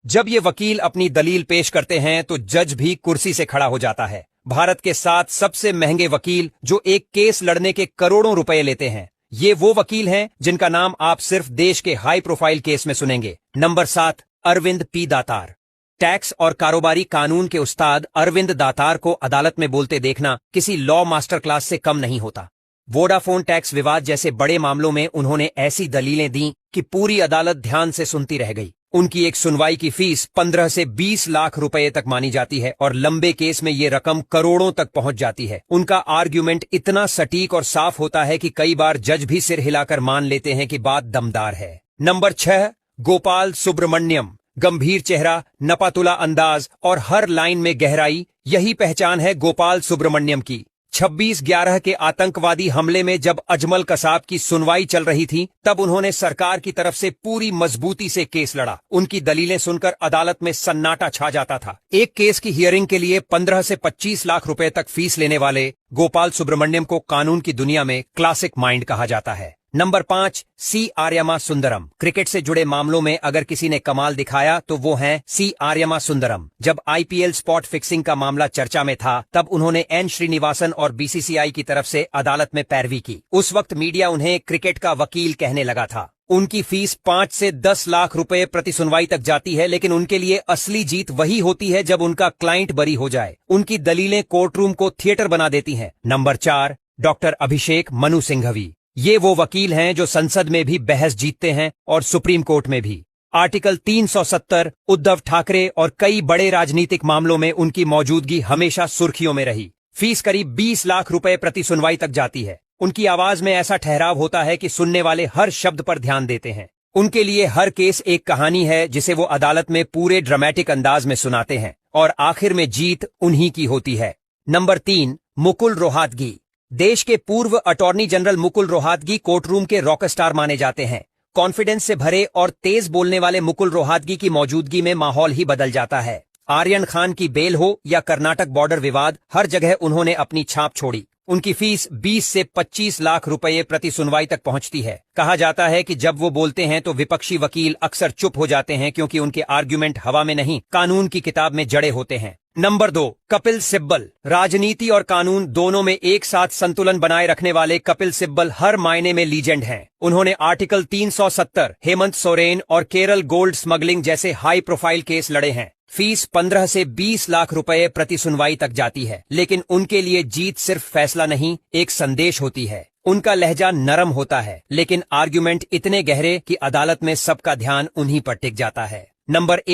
जब ये वकील अपनी दलील पेश करते हैं तो जज भी कुर्सी से खड़ा हो जाता है। भारत के 7 सबसे महंगे वकील जो एक केस लड़ने के करोड़ों रुपए लेते हैं, ये वो वकील हैं जिनका नाम आप सिर्फ देश के हाई प्रोफाइल केस में सुनेंगे। नंबर 7, अरविंद पी दातार। टैक्स और कारोबारी कानून के उस्ताद अरविंद दातार को अदालत में बोलते देखना किसी लॉ मास्टर क्लास से कम नहीं होता। वोडाफोन टैक्स विवाद जैसे बड़े मामलों में उन्होंने ऐसी दलीलें दी कि पूरी अदालत ध्यान से सुनती रह गई। उनकी एक सुनवाई की फीस 15 से 20 लाख रुपए तक मानी जाती है और लंबे केस में ये रकम करोड़ों तक पहुंच जाती है। उनका आर्ग्यूमेंट इतना सटीक और साफ होता है कि कई बार जज भी सिर हिलाकर मान लेते हैं कि बात दमदार है। नंबर 6, गोपाल सुब्रमण्यम। गंभीर चेहरा, नपातुला अंदाज और हर लाइन में गहराई, यही पहचान है गोपाल सुब्रमण्यम की। 26/11 के आतंकवादी हमले में जब अजमल कसाब की सुनवाई चल रही थी, तब उन्होंने सरकार की तरफ से पूरी मजबूती से केस लड़ा। उनकी दलीलें सुनकर अदालत में सन्नाटा छा जाता था। एक केस की हियरिंग के लिए 15 से 25 लाख रुपए तक फीस लेने वाले गोपाल सुब्रमण्यम को कानून की दुनिया में क्लासिक माइंड कहा जाता है। नंबर 5, सी आर्यमा सुंदरम। क्रिकेट से जुड़े मामलों में अगर किसी ने कमाल दिखाया तो वो हैं सी आर्यमा सुंदरम। जब आईपीएल स्पॉट फिक्सिंग का मामला चर्चा में था, तब उन्होंने एन श्रीनिवासन और बीसीसीआई की तरफ से अदालत में पैरवी की। उस वक्त मीडिया उन्हें क्रिकेट का वकील कहने लगा था। उनकी फीस 5 से 10 लाख रुपए प्रति सुनवाई तक जाती है, लेकिन उनके लिए असली जीत वही होती है जब उनका क्लाइंट बरी हो जाए। उनकी दलीलें कोर्टरूम को थिएटर बना देती हैं। Number 4, doctor Abhishek Manu Singhvi. ये वो वकील हैं जो संसद में भी बहस जीतते हैं और सुप्रीम कोर्ट में भी। आर्टिकल 370, उद्धव ठाकरे और कई बड़े राजनीतिक मामलों में उनकी मौजूदगी हमेशा सुर्खियों में रही। फीस करीब 20 लाख रुपए प्रति सुनवाई तक जाती है। उनकी आवाज में ऐसा ठहराव होता है कि सुनने वाले हर शब्द पर ध्यान देते हैं। उनके लिए हर केस एक कहानी है जिसे वो अदालत में पूरे ड्रामेटिक अंदाज में सुनाते हैं और आखिर में जीत उन्हीं की होती है। नंबर 3, मुकुल रोहतगी। देश के पूर्व attorney general Mukul Rohatgi courtroom के रॉक स्टार माने जाते हैं। कॉन्फिडेंस से भरे और तेज बोलने वाले मुकुल रोहतगी की मौजूदगी में माहौल ही बदल जाता है। आर्यन खान की बेल हो या कर्नाटक बॉर्डर विवाद, हर जगह उन्होंने अपनी छाप छोड़ी। उनकी फीस 20 से 25 लाख रुपए प्रति सुनवाई तक पहुंचती है। कहा जाता है कि जब वो बोलते हैं तो विपक्षी वकील अक्सर चुप हो जाते हैं, क्योंकि उनके आर्ग्यूमेंट हवा में नहीं, कानून की किताब में जड़े होते हैं। नंबर 2, कपिल सिब्बल। राजनीति और कानून दोनों में एक साथ संतुलन बनाए रखने वाले कपिल सिब्बल हर मायने में लीजेंड हैं। उन्होंने आर्टिकल 370, हेमंत सोरेन और केरल गोल्ड स्मगलिंग जैसे हाई प्रोफाइल केस लड़े हैं। फीस 15 से 20 लाख रुपए प्रति सुनवाई तक जाती है, लेकिन उनके लिए जीत सिर्फ फैसला नहीं, एक संदेश होती है। उनका लहजा नरम होता है, लेकिन आर्ग्यूमेंट इतने गहरे कि अदालत में सबका ध्यान उन्हीं पर टिक जाता है। नंबर 1,